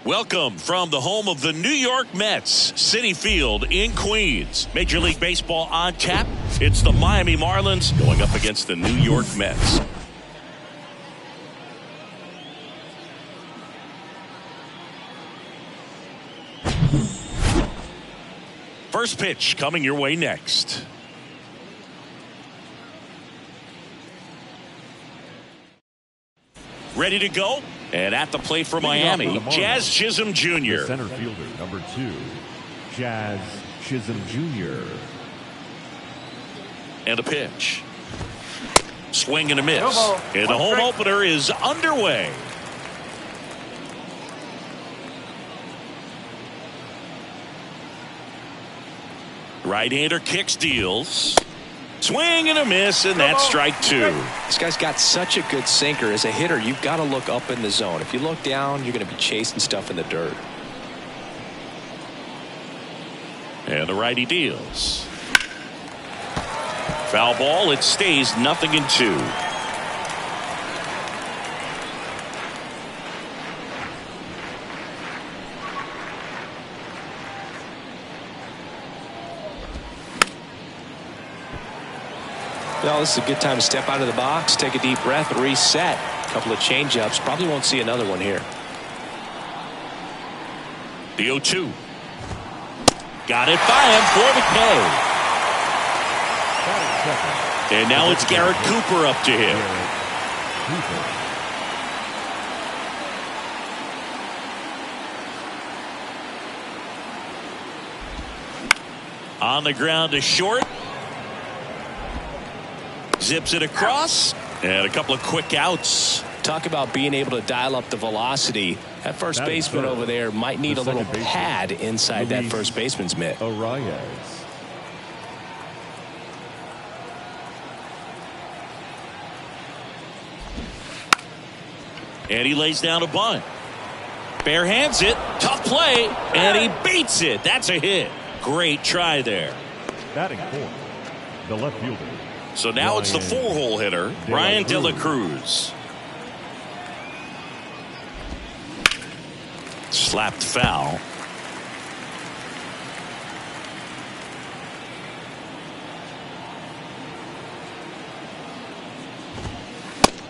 Welcome from the home of the New York Mets, Citi Field in Queens. Major League Baseball on tap. It's the Miami Marlins going up against the New York Mets. First pitch coming your way next. Ready to go? And at the plate for Miami, Jazz Chisholm Jr. The center fielder, number 2, Jazz Chisholm Jr. And a pitch. Swing and a miss. And the home opener is underway. Right-hander kicks, deals. Swing and a miss, and that's strike 2. This guy's got such a good sinker. As a hitter, you've got to look up in the zone. If you look down, you're going to be chasing stuff in the dirt. And the righty deals. Foul ball. It stays 0-2. Well, this is a good time to step out of the box, take a deep breath, reset. A couple of change-ups. Probably won't see another one here. The 0-2. Got it by him for the K. And now it's Garrett Cooper up to him. On the ground to short. Zips it across, and a couple of quick outs. Talk about being able to dial up the velocity. That first baseman over there might need a little pad inside that first baseman's mitt. And he lays down a bunt. Bare hands it. Tough play, and he beats it. That's a hit. Great try there. Batting fourth, the left fielder. So now it's the 4-hole hitter, Ryan De La Cruz. Slapped foul.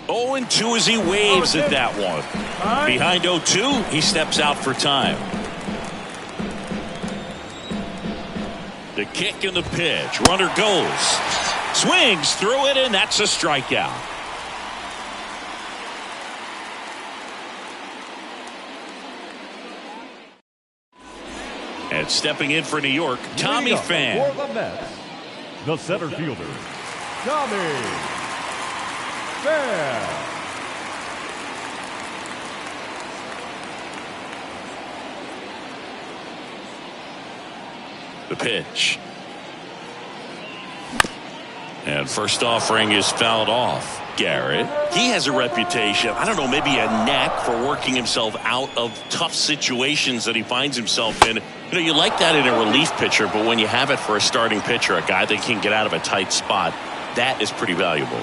Oh, and 2 as he waves at that one. Behind 0-2, he steps out for time. The kick and the pitch. Runner goes. Swings through it, and that's a strikeout. And stepping in for New York, Tommy Pham. For the Mets, the center fielder, Tommy Pham. The pitch. And first offering is fouled off. Garrett, he has a reputation, I don't know, maybe a knack for working himself out of tough situations that he finds himself in. You know, you like that in a relief pitcher, but when you have it for a starting pitcher, a guy that can get out of a tight spot, that is pretty valuable.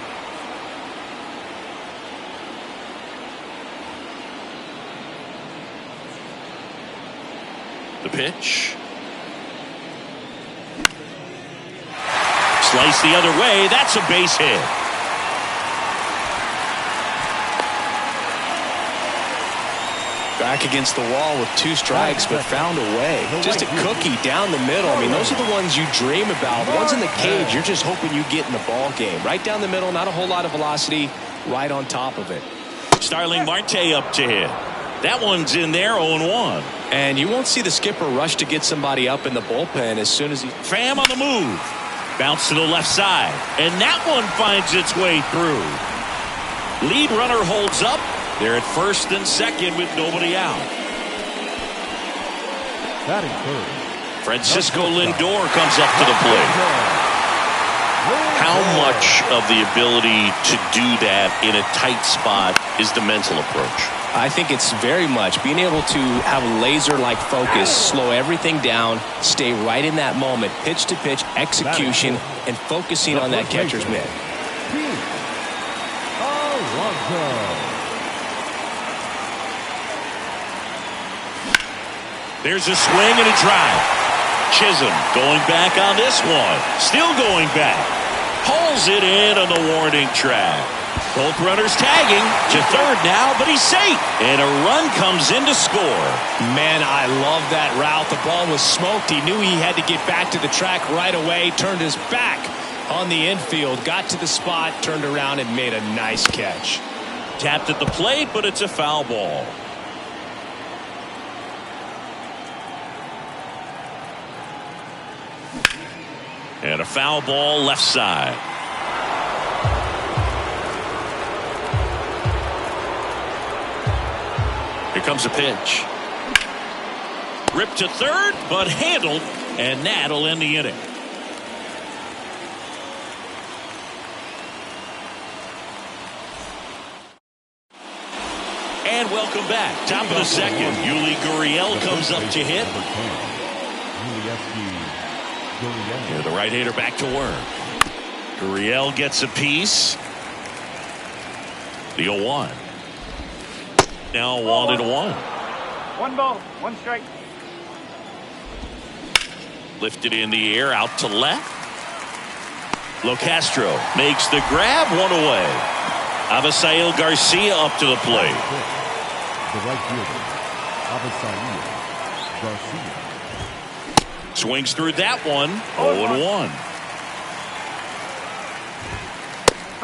The pitch. Slice the other way. That's a base hit. Back against the wall with 2 strikes, but found a way. Just a cookie down the middle. I mean, those are the ones you dream about. The ones in the cage, you're just hoping you get in the ball game. Right down the middle, not a whole lot of velocity, right on top of it. Starling Marte up to hit. That one's in there, 0-1. And you won't see the skipper rush to get somebody up in the bullpen as soon as he... Pham on the move. Bounce to the left side. And that one finds its way through. Lead runner holds up. They're at first and second with nobody out. Batting third, Francisco Lindor comes up to the plate. How much of the ability to do that in a tight spot is the mental approach? I think it's very much being able to have a laser-like focus, slow everything down, stay right in that moment, pitch-to-pitch execution, and focusing on that catcher's mitt. There's a swing and a drive. Chisholm going back on this one. Still going back. Pulls it in on the warning track. Both runners tagging to third now, but he's safe. And a run comes in to score. Man, I love that route. The ball was smoked. He knew he had to get back to the track right away. Turned his back on the infield. Got to the spot, turned around, and made a nice catch. Tapped at the plate, but it's a foul ball. And a foul ball left side. Here comes a pitch. Ripped to third, but handled, and that'll end the inning. And welcome back. Top of the second. Yuli Gurriel comes up to hit. Here the right-hander back to work. Gurriel gets a piece. The 0-1. Now 1-1. 1 ball, 1 strike. Lifted in the air out to left. Locastro makes the grab, 1 away. Avisail Garcia up to the plate. The right fielder, Avisail Garcia. Swings through that one. 0-1.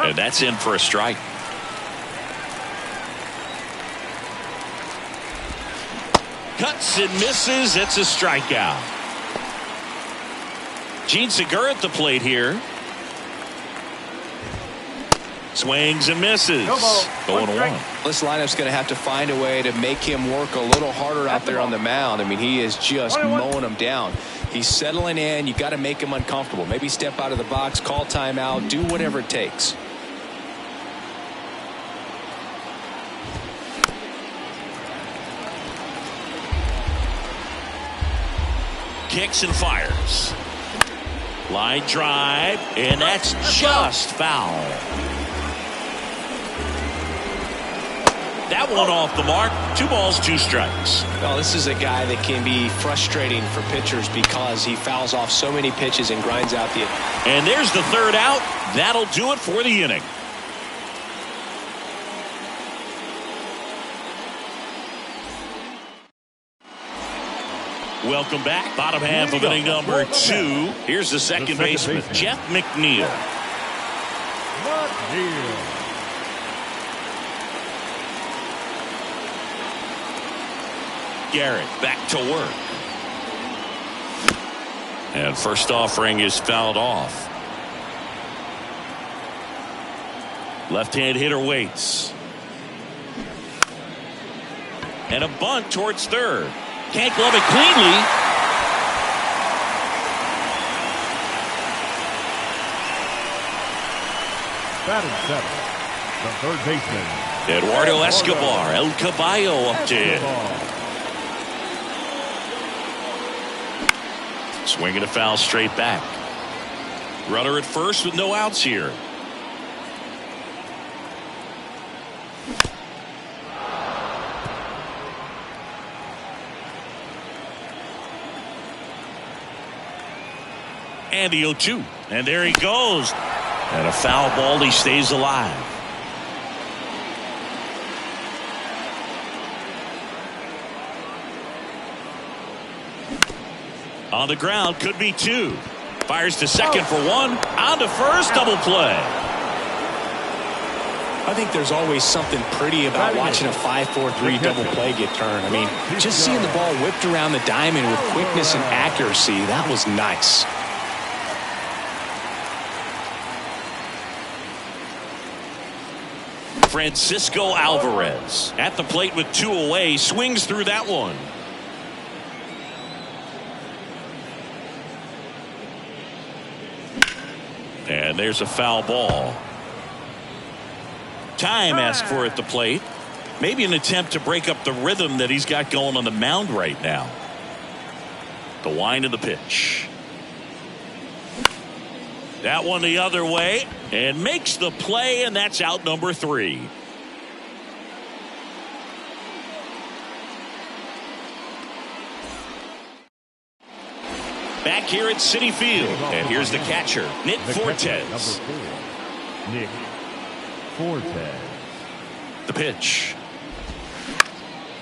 And that's in for a strike. Cuts and misses. It's a strikeout. Gene Segura at the plate here. Swings and misses. 0-1. This lineup's going to have to find a way to make him work a little harder out there on the mound. I mean, he is just mowing him down. He's settling in. You got to make him uncomfortable. Maybe step out of the box, call timeout, do whatever it takes. Kicks and fires. Line drive, and that's just foul. That one off the mark. 2 balls, 2 strikes. Well, this is a guy that can be frustrating for pitchers because he fouls off so many pitches and grinds out the. And there's the third out. That'll do it for the inning. Welcome back. Bottom half of inning number 2. Here's the second baseman, Jeff McNeil. Garrett back to work. And first offering is fouled off. Left-hand hitter waits. And a bunt towards third. Can't glove it cleanly. Batting 7, the third baseman, Eduardo Escobar, El Caballo up to hit. Swinging a foul straight back. Runner at first with no outs here. And the 0-2. And there he goes. And a foul ball. He stays alive. On the ground, could be 2. Fires to second for 1. On to first, double play. I think there's always something pretty about watching a 5-4-3 double play get turned. I mean, just seeing the ball whipped around the diamond with quickness and accuracy, that was nice. Francisco Alvarez at the plate with 2 away. Swings through that one. And there's a foul ball. Time asked for at the plate. Maybe an attempt to break up the rhythm that he's got going on the mound right now. The wind of the pitch. That one the other way and makes the play, and that's out number 3. Back here at Citi Field. And here's the catcher, Nick Fortes. Number 4, Nick Fortes. The pitch.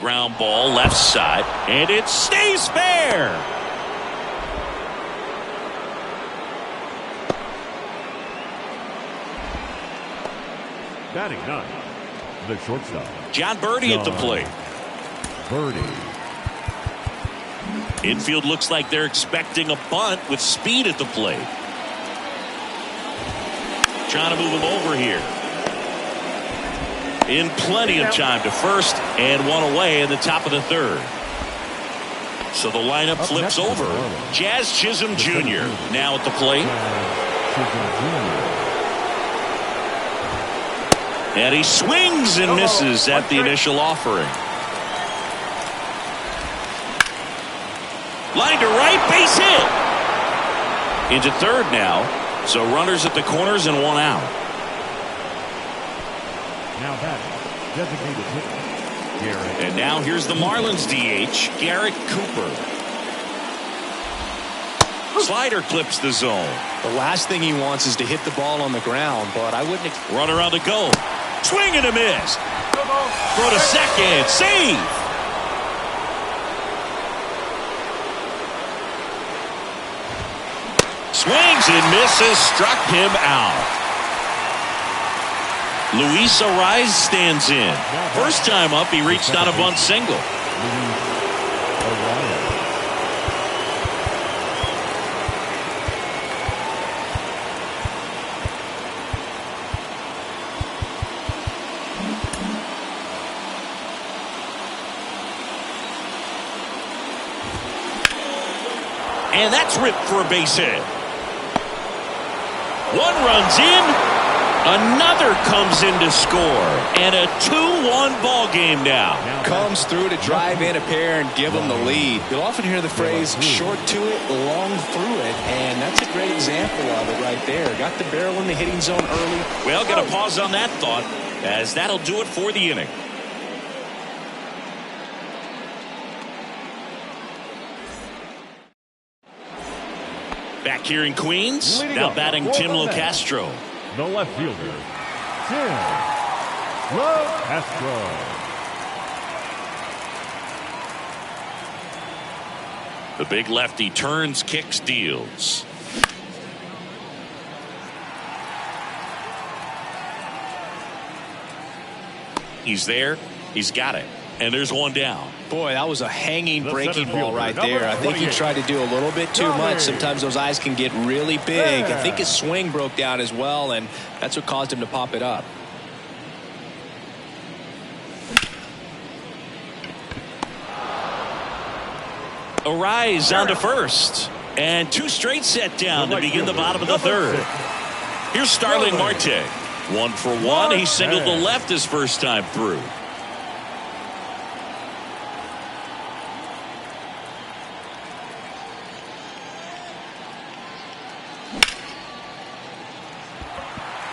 Ground ball left side. And it stays fair. Batting 9, the shortstop, John Birdie at the plate. Birdie. Infield looks like they're expecting a bunt with speed at the plate. Trying to move him over here. In plenty of time to first, and one away in the top of the third. So the lineup flips over. Jazz Chisholm Jr. now at the plate. And he swings and misses at the initial offering. Line to right, base hit. Into third now. So runners at the corners and one out. Now batting, designated hitter, Garrett. And now here's the Marlins DH, Garrett Cooper. Slider clips the zone. The last thing he wants is to hit the ball on the ground, but I wouldn't. Runner on the go. Swing and a miss. Throw to second. Save. Swings and misses. Struck him out. Luis Ariz stands in. First time up, he reached on a bunt single. And that's ripped for a base hit. One runs in. Another comes in to score. And a 2-1 ball game now. Comes through to drive in a pair and give them the lead. You'll often hear the phrase short to it, long through it. And that's a great example of it right there. Got the barrel in the hitting zone early. Well, got to pause on that thought, as that'll do it for the inning. Back here in Queens, now batting Tim LoCastro. The left fielder, Tim LoCastro. The big lefty turns, kicks, deals. He's there. He's got it. And there's one down. Boy, that was a hanging breaking ball right there. I think he tried to do a little bit too much. Sometimes those eyes can get really big. I think his swing broke down as well, and that's what caused him to pop it up. Ariz on to first. And two straight set down to begin the bottom of the third. Here's Starling Marte. 1 for 1. He singled to left his first time through.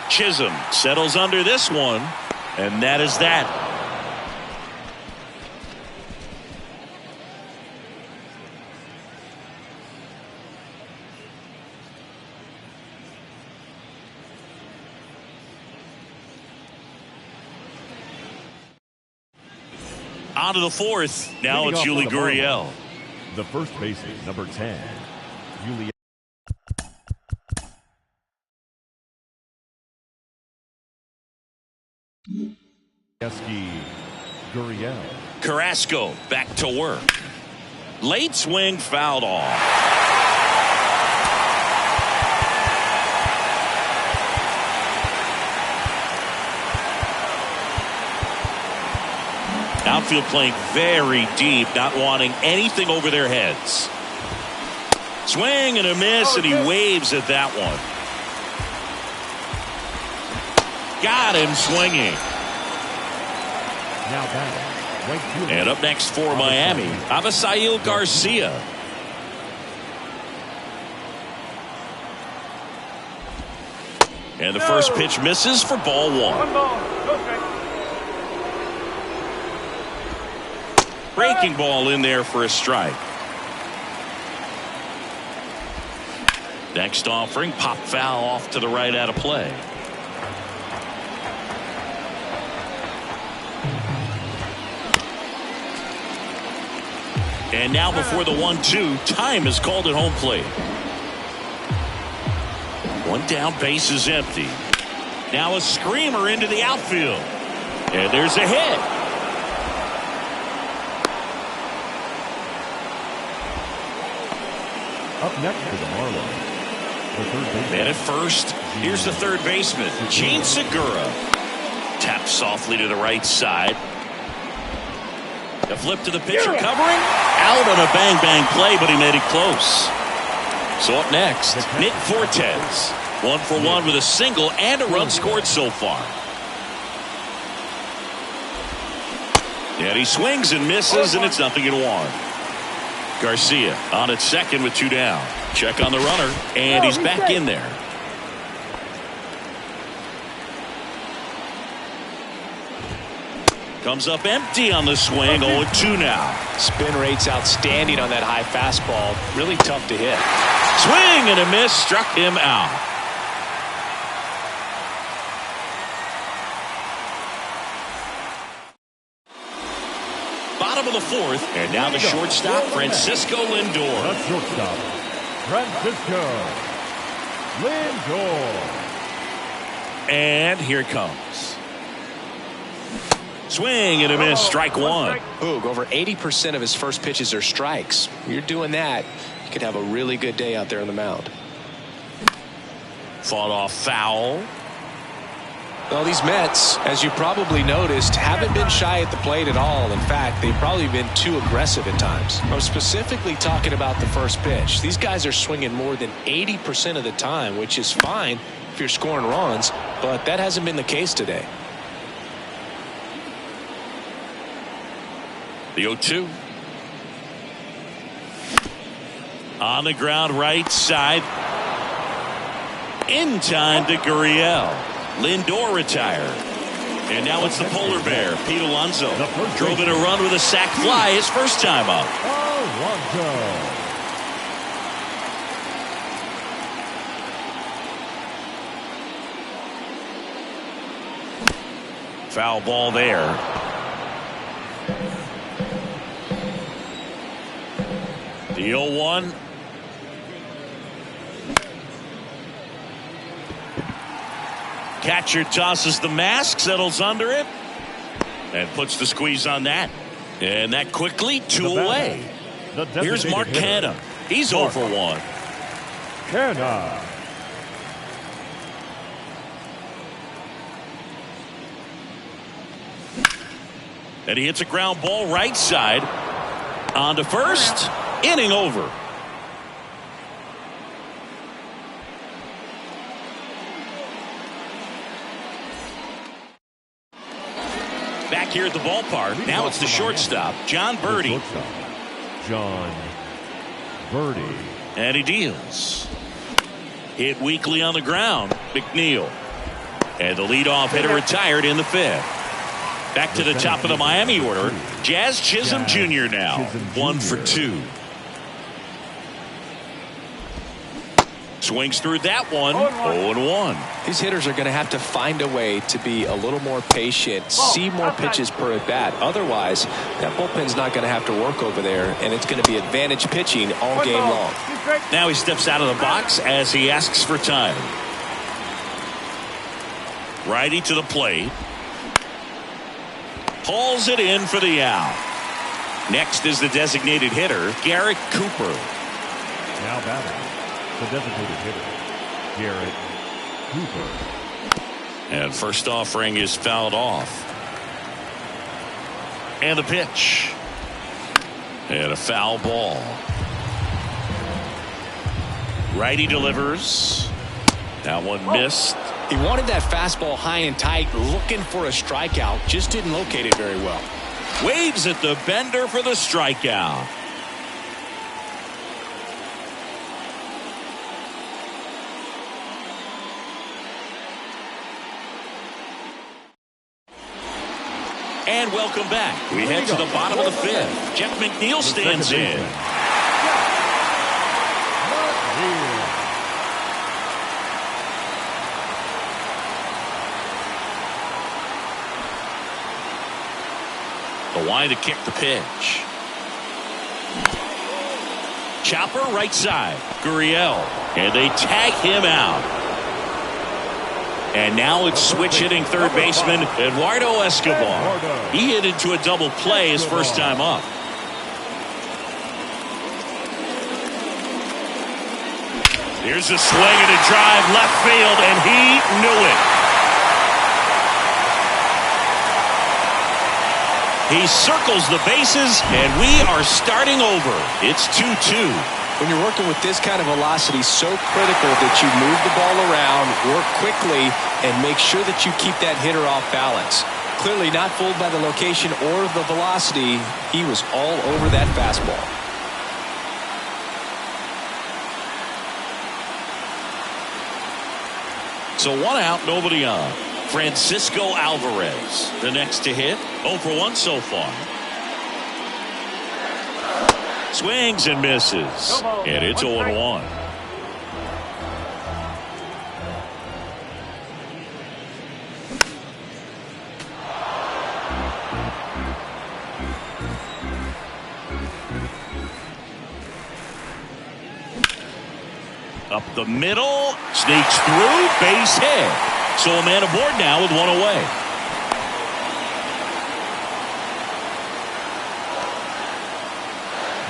Chisholm settles under this one, and that is that. On to the fourth. Now it's Yuli Gurriel. The first baseman, number 10, Yuli. Gurriel. Carrasco back to work. Late swing fouled off. Outfield playing very deep, not wanting anything over their heads. Swing and a miss, and he waves at that one. Got him swinging. Now batting, right fielder. And up next for Miami, Avisail Garcia. And the first pitch misses for ball one. 1 ball, no strike. Breaking ball in there for a strike. Next offering, pop foul off to the right out of play. And now before the 1-2, time is called at home plate. One down, base is empty. Now a screamer into the outfield. And there's a hit. Up next for the Marlins, the third baseman. And at first, here's the third baseman, Gene Segura. Taps softly to the right side. The flip to the pitcher covering. Out on a bang-bang play, but he made it close. So up next, Nick Fortes. 1 for 1 with a single and a run scored so far. And he swings and misses, and it's 0-1. Garcia on at second with 2 down. Check on the runner, and he's back in there. Comes up empty on the swing. 0-2 now. Spin rate's outstanding on that high fastball. Really tough to hit. Swing and a miss. Struck him out. Bottom of the fourth. And now the shortstop, Francisco Lindor. The shortstop, Francisco Lindor. And here it comes. Swing and a miss. Strike one. Boog, over 80% of his first pitches are strikes. You're doing that, you could have a really good day out there on the mound. Fought off foul. Well, these Mets, as you probably noticed, haven't been shy at the plate at all. In fact, they've probably been too aggressive at times. I'm specifically talking about the first pitch. These guys are swinging more than 80% of the time, which is fine if you're scoring runs, but that hasn't been the case today. The 0-2. On the ground, right side. In time to Gurriel. Lindor retired. And now it's the polar bear, Pete Alonso. Drove in a run with a sac fly his first time up. Alonso. Foul ball there. The 0-1. Catcher tosses the mask, settles under it, and puts the squeeze on that. And that quickly, 2 away. Here's Mark Canha. He's 0 for 1. Canha. And he hits a ground ball right side. On to first. Inning over. Back here at the ballpark. Now it's the shortstop, John Birdie. John Birdie. And he deals. Hit weakly on the ground. McNeil. And the leadoff hitter retired in the 5th. Back to the top of the Miami order. Jazz Chisholm Jr. now. 1 for 2. Swings through that one. 0-1. These hitters are going to have to find a way to be a little more patient, see more pitches per at bat. Otherwise, that bullpen's not going to have to work over there, and it's going to be advantage pitching all game long. Now he steps out of the box as he asks for time. Righty to the plate. Hauls it in for the out. Next is the designated hitter, Garrett Cooper. Now batting, the designated hitter, Garrett Cooper. And first offering is fouled off. And the pitch. And a foul ball. Righty delivers. That one missed. He wanted that fastball high and tight, looking for a strikeout. Just didn't locate it very well. Waves at the bender for the strikeout. And welcome back. We head to the bottom of the 5th. Jeff McNeil stands in. line to kick the pitch. Chopper right side. Gurriel. And they tag him out. And now it's switch hitting third baseman Eduardo Escobar. He hit into a double play his first time up. Here's a swing and a drive left field, and he knew it. He circles the bases, and we are starting over. It's 2-2. When you're working with this kind of velocity, so critical that you move the ball around, work quickly, and make sure that you keep that hitter off balance. Clearly not fooled by the location or the velocity. He was all over that fastball. So 1 out, nobody on. Francisco Alvarez, the next to hit. 0 for 1 so far. Swings and misses. And it's 0-1. Up the middle, sneaks through, base hit. So a man aboard now with 1 away.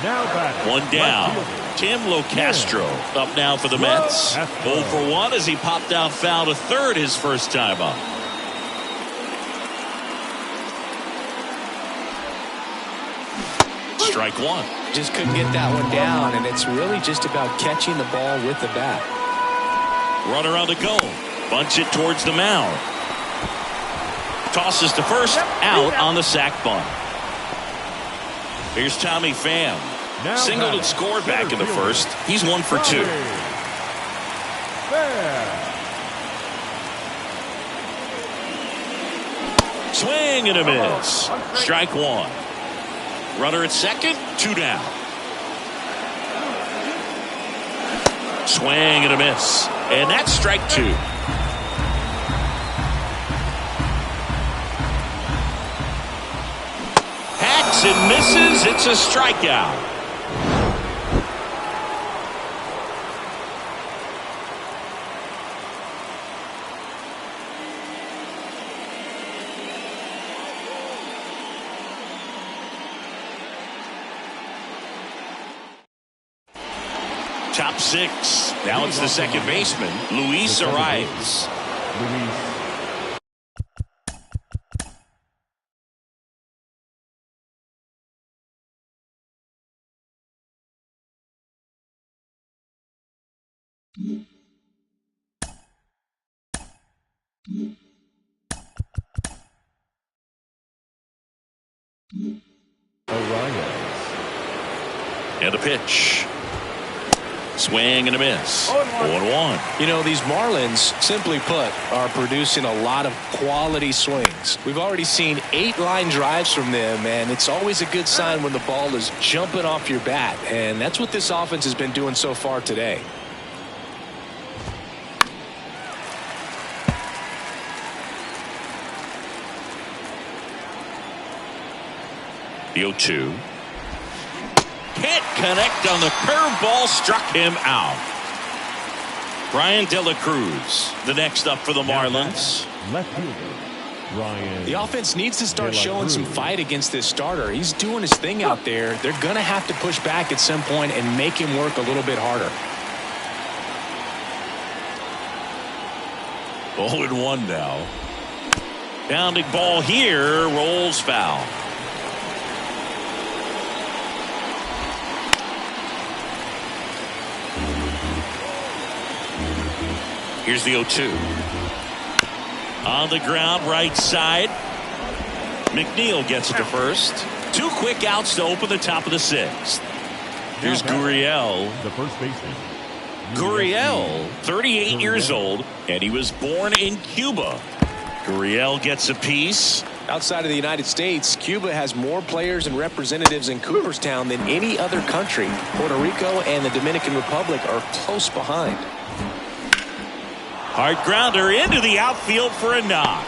Now back. 1 down. Tim Locastro up now for the Mets. 0 for 1 as he popped out foul to third his first time up. Strike 1. Just couldn't get that one down, and it's really just about catching the ball with the bat. Runner on the go. Bunts it towards the mound. Tosses to first, out on the sac bunt. Here's Tommy Pham. Singled and scored back in the first. He's 1 for 2. Swing and a miss. Strike 1. Runner at second, 2 down. Swing and a miss. And that's strike 2. Hacks and misses. It's a strikeout. Top 6. Now it's the second baseman, Luis Arias. And a pitch. Swing and a miss. 0-1. You know, these Marlins, simply put, are producing a lot of quality swings. We've already seen 8 line drives from them, and it's always a good sign when the ball is jumping off your bat, and that's what this offense has been doing so far today. The 0-2. Can't connect on the curveball, struck him out. Brian De La Cruz, the next up for the Marlins. Left fielder, Brian. The offense needs to start showing some fight against this starter. He's doing his thing out there. They're going to have to push back at some point and make him work a little bit harder. 0-1 now. Bounding ball here, rolls foul. Here's the 0-2. On the ground, right side. McNeil gets it to first. 2 quick outs to open the top of the 6th. Here's Gurriel. The first baseman. Gurriel, 38 years old, and he was born in Cuba. Gurriel gets a piece. Outside of the United States, Cuba has more players and representatives in Cooperstown than any other country. Puerto Rico and the Dominican Republic are close behind. Hard grounder into the outfield for a knock.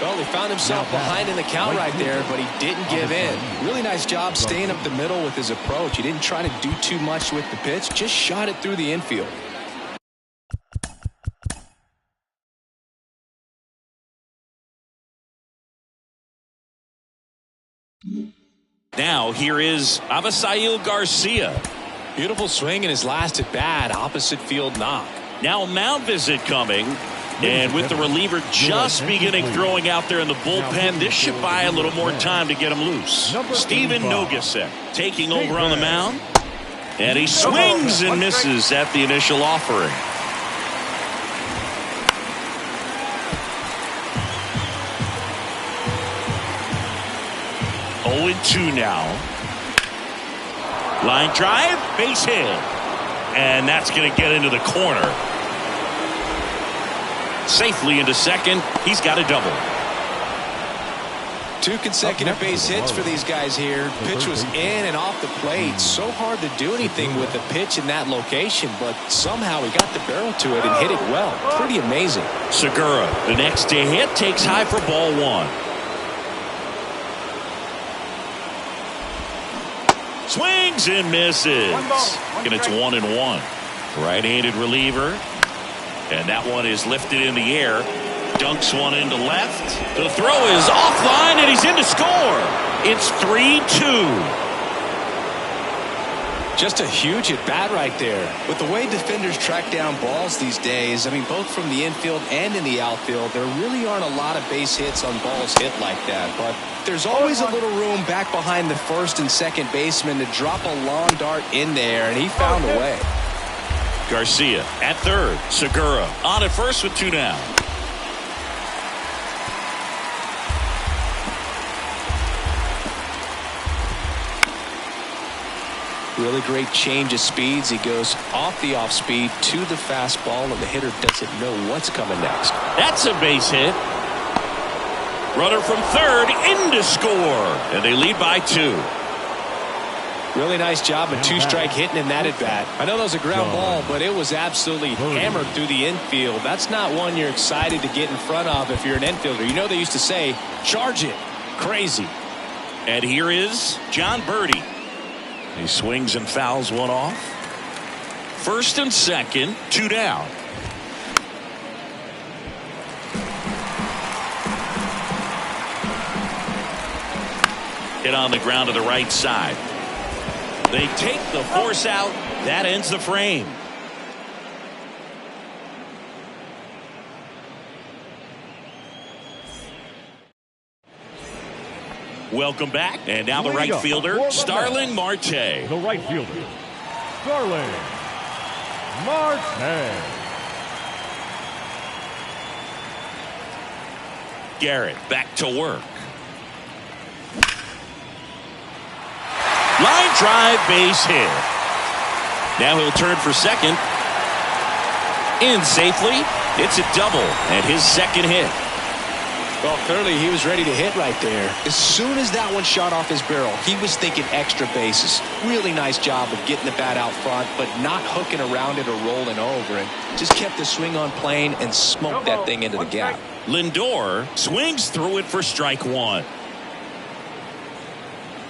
Well, he found himself behind in the count right there, but he didn't give in. Really nice job staying up the middle with his approach. He didn't try to do too much with the pitch, just shot it through the infield. Now here is Avisail Garcia. Beautiful swing in his last at bat, opposite field knock. Now a mound visit coming. And with the reliever just beginning throwing out there in the bullpen, this should buy a little more time to get him loose. Steven Nogasek taking over on the mound. And he swings and misses at the initial offering. Oh, 0-2 now. Line drive, base hit. And that's going to get into the corner. Safely into second. He's got a double. 2 consecutive base hits for these guys here. Pitch was in and off the plate. So hard to do anything with the pitch in that location, but somehow he got the barrel to it and hit it well. Pretty amazing. Segura, the next to hit, takes high for ball 1. Swings and misses. And it's 1-1. Right-handed reliever. And that one is lifted in the air. Dunks one into left. The throw is offline, and he's in to score. It's 3-2. Just a huge at-bat right there. With the way defenders track down balls these days, I mean, both from the infield and in the outfield, there really aren't a lot of base hits on balls hit like that. But there's always a little room back behind the first and second baseman to drop a long dart in there, and he found a way. Garcia at third. Segura on at first with 2 down. Really great change of speeds. He goes off the off speed to the fastball, and the hitter doesn't know what's coming next. That's a base hit. Runner from third in to score, and they lead by 2. Really nice job of 2-strike hitting in that at bat. I know that was a ground ball, but it was absolutely hammered through the infield. That's not one you're excited to get in front of if you're an infielder. You know they used to say, charge it. Crazy. And here is John Birdie. He swings and fouls one off. First and second, 2 down. Hit on the ground to the right side. They take the force out. That ends the frame. Welcome back. And now the right fielder, Starling Marte. The right fielder, Starling Marte. Garrett back to work. Line drive, base hit. Now he'll turn for second. In safely. It's a double and his second hit. Well, clearly he was ready to hit right there. As soon as that one shot off his barrel, he was thinking extra bases. Really nice job of getting the bat out front, but not hooking around it or rolling over it. Just kept the swing on plane and smoked that thing into the gap. Lindor swings through it for strike 1.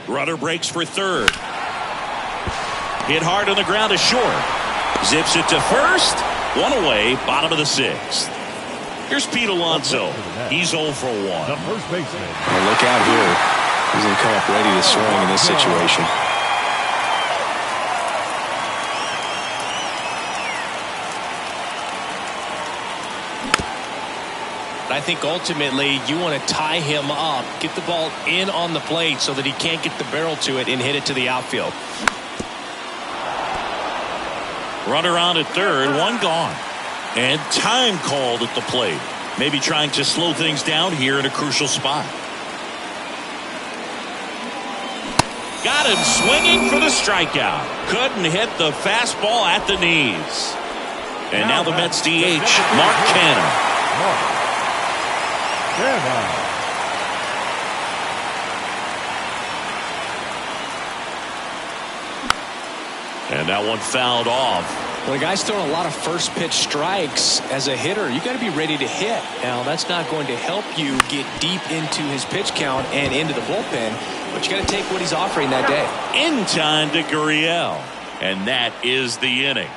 Runner breaks for third. Hit hard on the ground to short. Zips it to first. 1 away, bottom of the 6th. Here's Pete Alonso. He's 0 for 1. The first baseman. Well, look out here. He's going to come up ready to swing in this situation. I think ultimately you want to tie him up, get the ball in on the plate so that he can't get the barrel to it and hit it to the outfield. Runner on at third, 1 gone. And time called at the plate. Maybe trying to slow things down here in a crucial spot. Got him swinging for the strikeout. Couldn't hit the fastball at the knees. And now the Mets DH, Mark Canha. And that one fouled off. When a guy's throwing a lot of first pitch strikes as a hitter, you got to be ready to hit. Now, that's not going to help you get deep into his pitch count and into the bullpen, but you got to take what he's offering that day. In time to Gurriel, and that is the inning.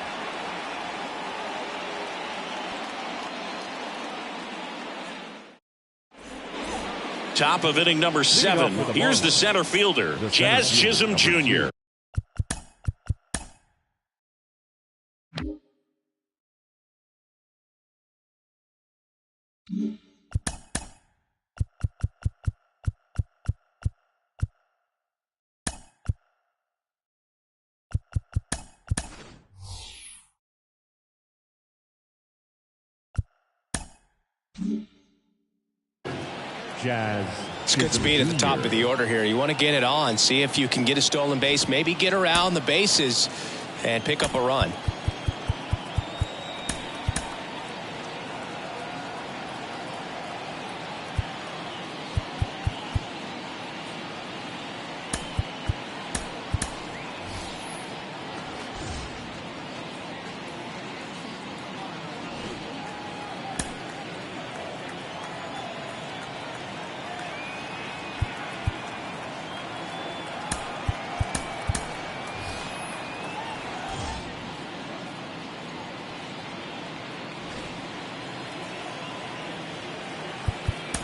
Top of inning number 7. Here's the center fielder, Jazz Chisholm Jr. Jazz. It's good speed at the top of the order here. You want to get it on, see if you can get a stolen base, maybe get around the bases and pick up a run.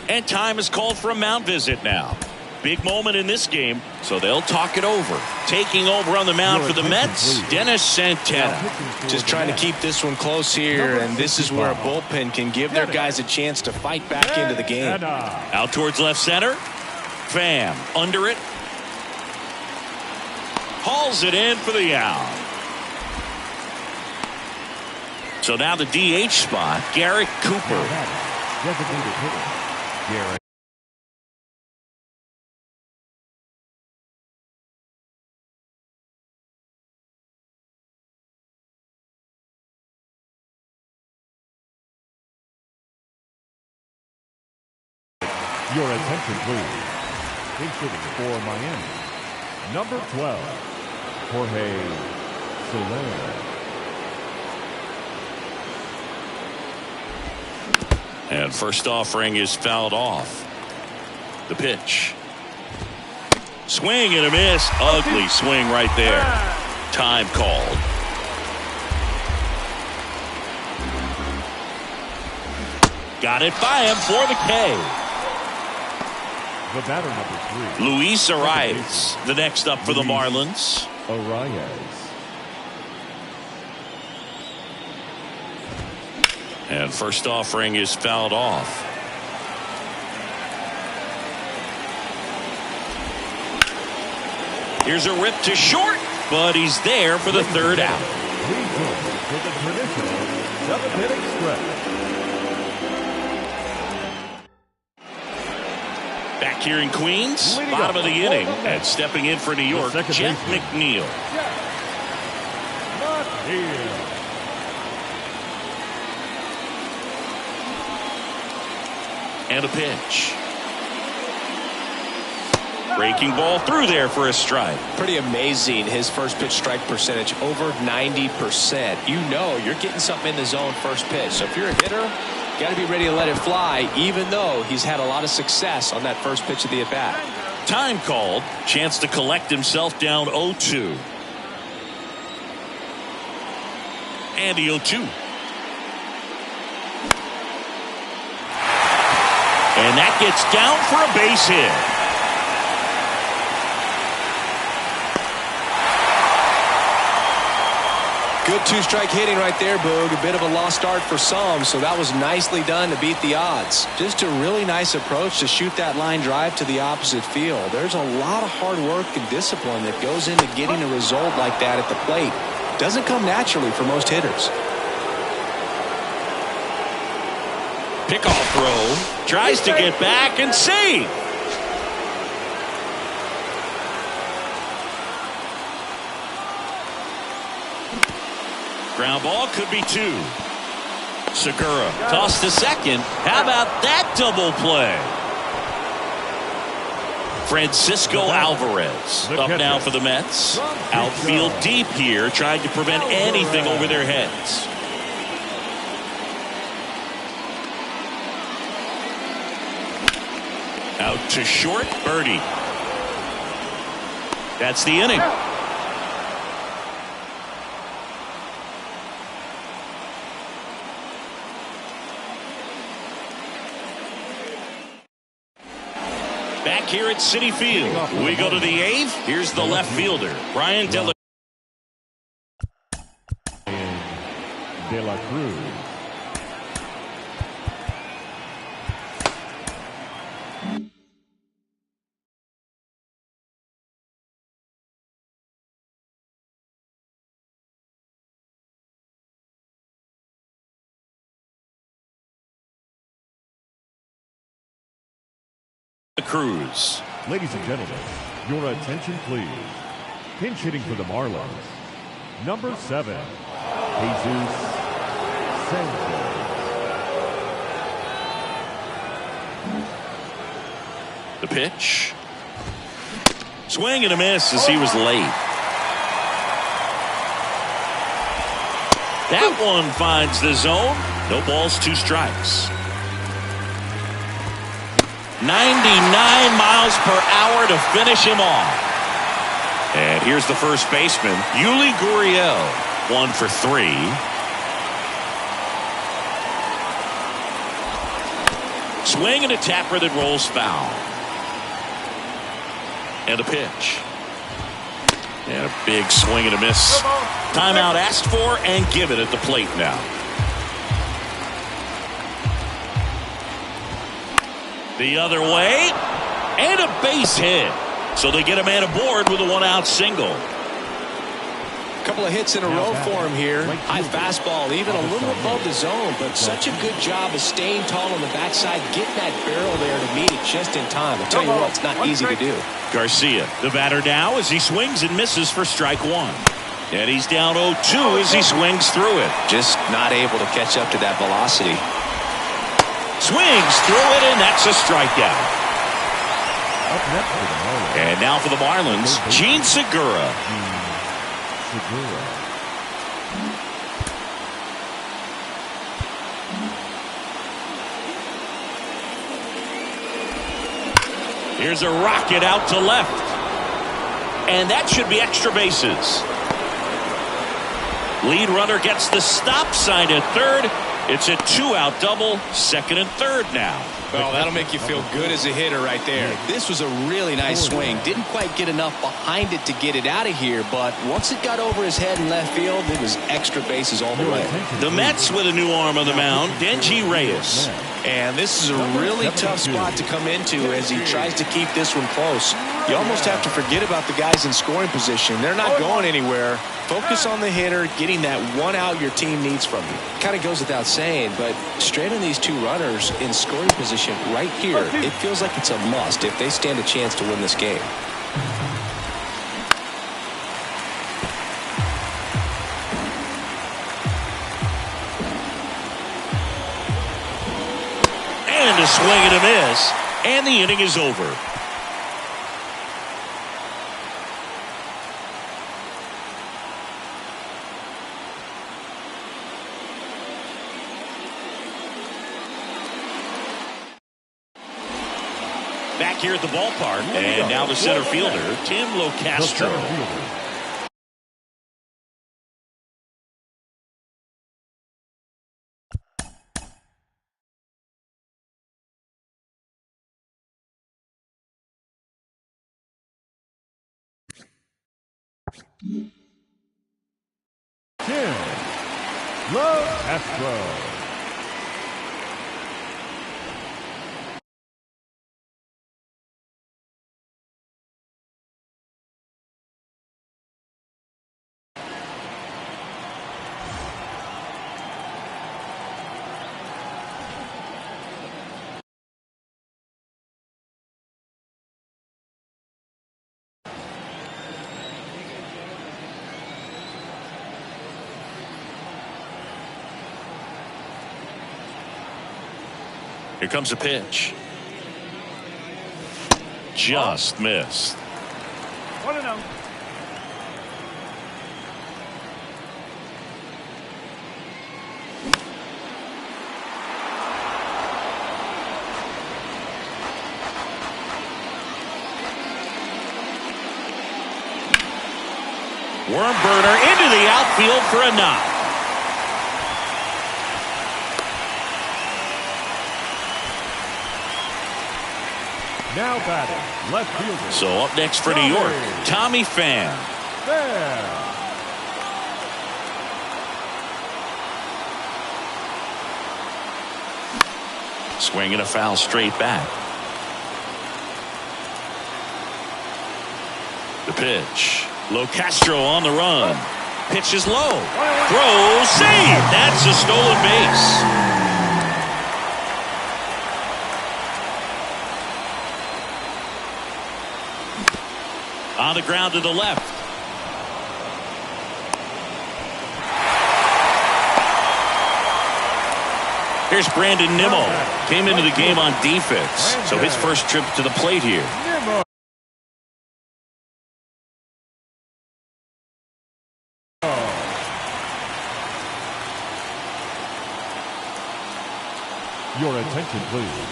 And time is called for a mound visit now. Big moment in this game, so they'll talk it over. Taking over on the mound for the Mets, Dennis Santana. Just trying to keep this one close here, and this is where a bullpen can give their guys a chance to fight back into the game. Out towards left center. Pham under it. Hauls it in for the out. So now the DH spot, Garrett Cooper. Designated hitter, Garrett. Your attention, please. Hitting for Miami, number 12, Jorge Soler. And first offering is fouled off. The pitch. Swing and a miss. Ugly swing right there. Time called. Got it by him for the K. The batter, number 3. Luis Arias, the next up for the Marlins. Arias. And first offering is fouled off. Here's a rip to short, but he's there for the third out. To the traditional 7-inning stretch. Back here in Queens, bottom of the inning, and stepping in for New York, Jeff McNeil. And a pitch. Breaking ball through there for a strike. Pretty amazing, his first pitch strike percentage, over 90%. You know you're getting something in the zone first pitch. So if you're a hitter, you got to be ready to let it fly, even though he's had a lot of success on that first pitch of the at-bat. Time called. Chance to collect himself down 0-2. And the 0-2. And that gets down for a base hit. Good two-strike hitting right there, Boog. A bit of a lost start for some, so that was nicely done to beat the odds. Just a really nice approach to shoot that line drive to the opposite field. There's a lot of hard work and discipline that goes into getting a result like that at the plate. Doesn't come naturally for most hitters. Pickoff throw. Tries to get back and save. Ground ball could be 2. Segura tossed to second. How about that double play? Francisco Alvarez up now for the Mets. Outfield deep here, trying to prevent anything over their heads. Out to short, birdie. That's the inning. Back here at Citi Field, we go to the 8th. Here's the left fielder, Brian De La Cruz. Cruz. Ladies and gentlemen, your attention please. Pinch hitting for the Marlins, number 7, Jesus Sanchez. The pitch. Swing and a miss as he was late. That one finds the zone. No balls, 2 strikes. 99 miles per hour to finish him off. And here's the first baseman, Yuli Gurriel, 1 for 3. Swing and a tapper that rolls foul. And a pitch. And a big swing and a miss. Timeout asked for and given at the plate now. The other way, and a base hit. So they get a man aboard with a 1-out single. A couple of hits in a row for him here. High fastball, even a little above the zone, but such a good job of staying tall on the backside, getting that barrel there to meet it just in time. I'll tell you what, it's not easy to do. Garcia, the batter now as he swings and misses for strike 1. And he's down 0-2 as he swings through it. Just not able to catch up to that velocity. Swings through it, and that's a strikeout. Up next for the Marlins. And now for the Marlins, Gene Segura. Here's a rocket out to left. And that should be extra bases. Lead runner gets the stop sign at third. It's a 2-out double, second and third now. Well, that'll make you feel good as a hitter right there. This was a really nice swing. Didn't quite get enough behind it to get it out of here, but once it got over his head in left field, it was extra bases all the way. The Mets with a new arm on the mound, Denji Reyes. And this is a really tough spot to come into as he tries to keep this one close. You almost have to forget about the guys in scoring position. They're not going anywhere. Focus on the hitter, getting that 1 out your team needs from you. Kind of goes without saying, but straight on these 2 runners in scoring position right here, it feels like it's a must if they stand a chance to win this game. And a swing and a miss, and the inning is over. Back here at the ballpark, and now the center fielder, Tim Locastro. Tim Locastro. Here comes a pitch. just missed. 1-0. Worm burner into the outfield for a knock. Now batting, left fielder. So up next for New York, Tommy Pham. There. Swinging a foul straight back. The pitch. Locastro on the run. Pitch is low. Throw, save. That's a stolen base. On the ground to the left. Here's Brandon Nimmo. Came into the game on defense, so his first trip to the plate here. Your attention, please.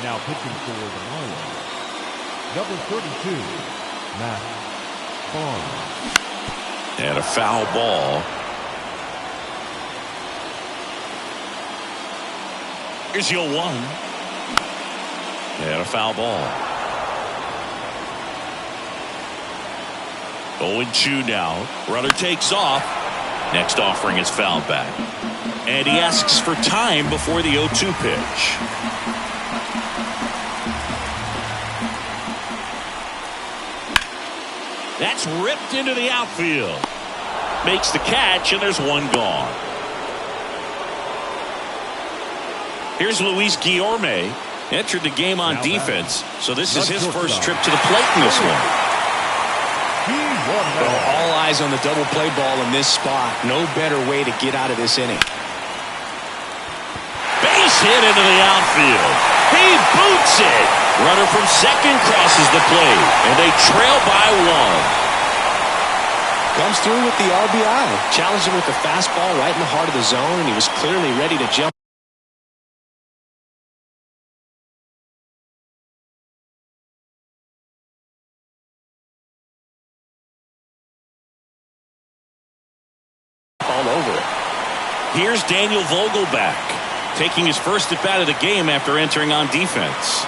Now pitching for the Marlins, number 32, Matt Barnes. And a foul ball. Here's your 1. And a foul ball. 0-2 now. Runner takes off. Next offering is fouled back. And he asks for time before the 0-2 pitch. That's ripped into the outfield. Makes the catch, and there's one gone. Here's Luis Guillorme. Entered the game on defense, so this is his first trip to the plate in this one. Well, all eyes on the double play ball in this spot. No better way to get out of this inning. Base hit into the outfield. He boots it. Runner from second crosses the plate, and they trail by 1. Comes through with the RBI. Challenged him with the fastball right in the heart of the zone, and he was clearly ready to jump. All over it. Here's Daniel Vogelback, taking his first at bat of the game after entering on defense.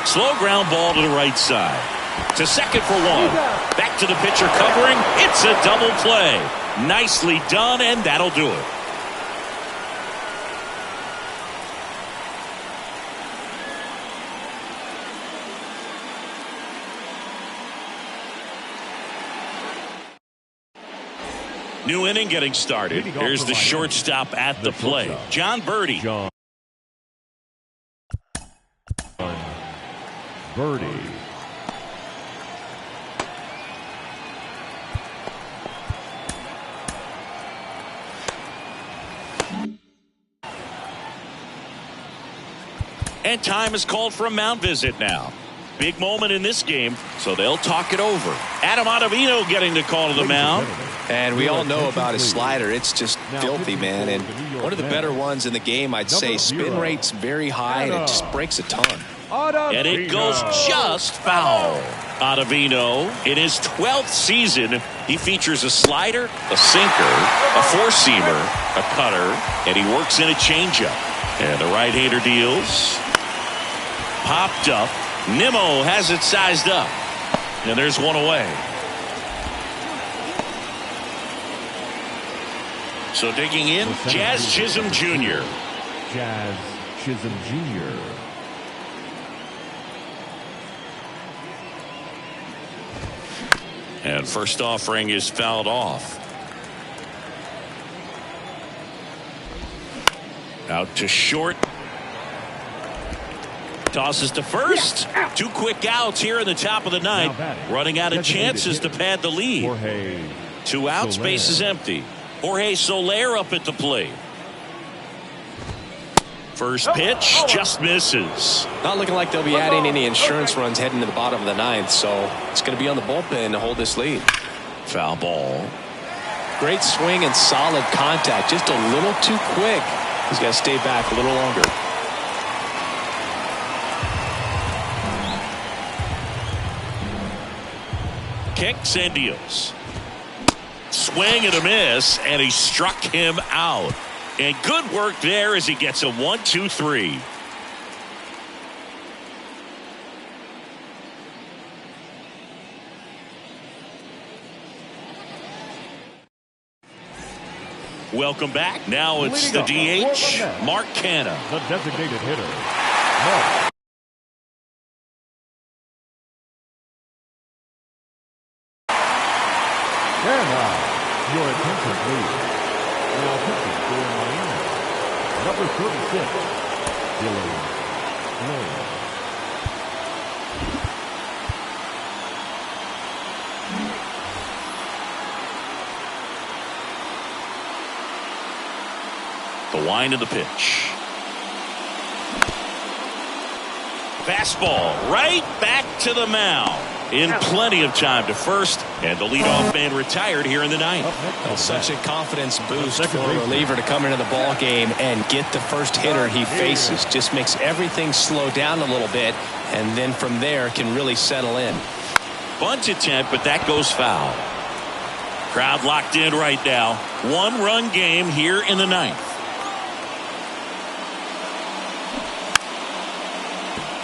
Slow ground ball to the right side. To second for 1. Back to the pitcher covering. It's a double play. Nicely done, and that'll do it. New inning getting started. Here's the shortstop at the plate, John Birdie. John Birdie. And time is called for a mound visit now. Big moment in this game, so they'll talk it over. Adam Ottavino getting the call to the mound. And we all know about his slider. It's just filthy, man. And one of the better ones in the game, I'd say. Spin rate's very high, and it just breaks a ton. And it goes just foul. Ottavino, in his 12th season, he features a slider, a sinker, a four-seamer, a cutter, and he works in a changeup. And the right-hander deals. Popped up. Nimmo has it sized up. And there's one away. So digging in, Jazz Chisholm Jr. Jazz Chisholm Jr. And first offering is fouled off. Out to short. Tosses to first. Two quick outs here in the top of the ninth. Running out of chances to pad the lead. Two outs, base is empty. Jorge Soler up at the plate. First pitch just misses. Not looking like they'll be adding any insurance runs heading to the bottom of the ninth, so it's going to be on the bullpen to hold this lead. Foul ball. Great swing and solid contact. Just a little too quick. He's got to stay back a little longer. Kicks and deals. Swing and a miss, and he struck him out. And good work there as he gets a 1-2-3. Welcome back. Now it's the DH, Mark Canha. The designated hitter, Mark. Canha, your attention please. Now pitching for Miami, number 36, Dylan Lowe. The wind of the pitch. Fastball right back to the mound. In plenty of time to first, and the leadoff man retired here in the ninth. Such a confidence boost for a reliever to come into the ball game and get the first hitter he faces. Just makes everything slow down a little bit, and then from there can really settle in. Bunt attempt, but that goes foul. Crowd locked in right now. One-run game here in the ninth.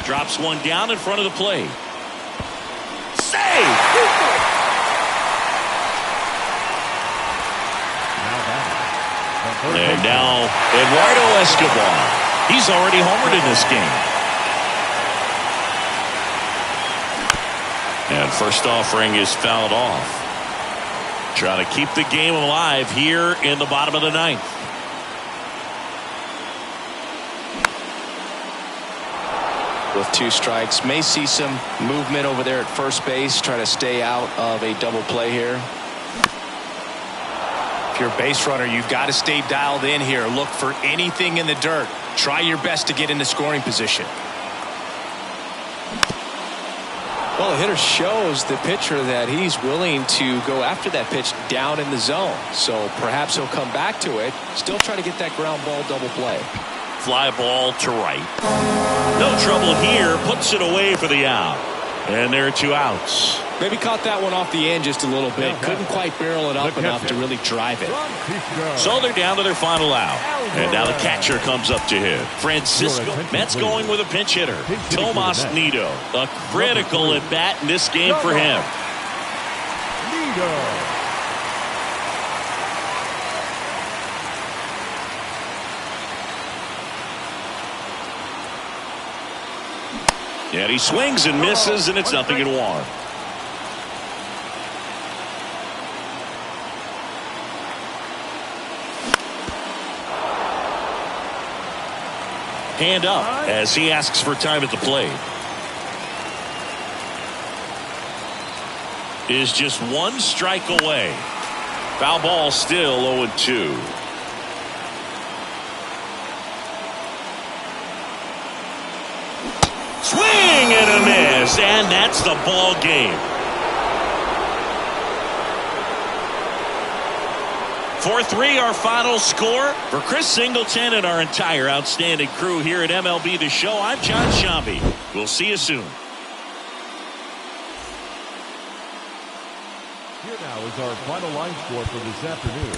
Drops one down in front of the plate. Save! And now Eduardo Escobar. He's already homered in this game. And first offering is fouled off. Trying to keep the game alive here in the bottom of the ninth. With 2 strikes, may see some movement over there at first base. Try to stay out of a double play here. If you're a base runner, you've got to stay dialed in here. Look for anything in the dirt. Try your best to get into scoring position. Well, the hitter shows the pitcher that he's willing to go after that pitch down in the zone. So perhaps he'll come back to it. Still try to get that ground ball double play. Fly ball to right. No trouble here. Puts it away for the out. And there are 2 outs. Maybe caught that one off the end just a little bit. Couldn't quite barrel it up enough to really drive it. So they're down to their final out. And now the catcher comes up to hit. Francisco. Mets going with a pinch hitter. Tomas Nido. A critical at bat in this game for him. Nido. And he swings and misses, and it's 0-1. Hand up as he asks for time at the plate. Is just 1 strike away. Foul ball still 0-2. Swing and a miss, and that's the ball game. 4-3 our final score. For Chris Singleton and our entire outstanding crew here at MLB The Show, I'm John Shambi. We'll see you soon. Here now is our final line score for this afternoon.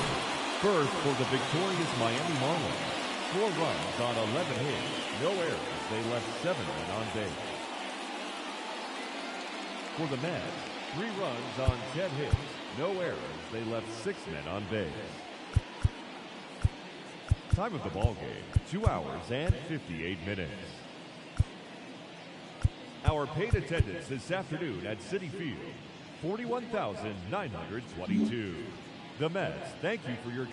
First, for the victorious Miami Marlins, 4 runs on 11 hits, no errors. They left 7 men on base. For the Mets, 3 runs on 10 hits, no errors. They left 6 men on base. Time of the ball game, 2 hours and 58 minutes. Our paid attendance this afternoon at Citi Field, 41,922. The Mets, thank you for your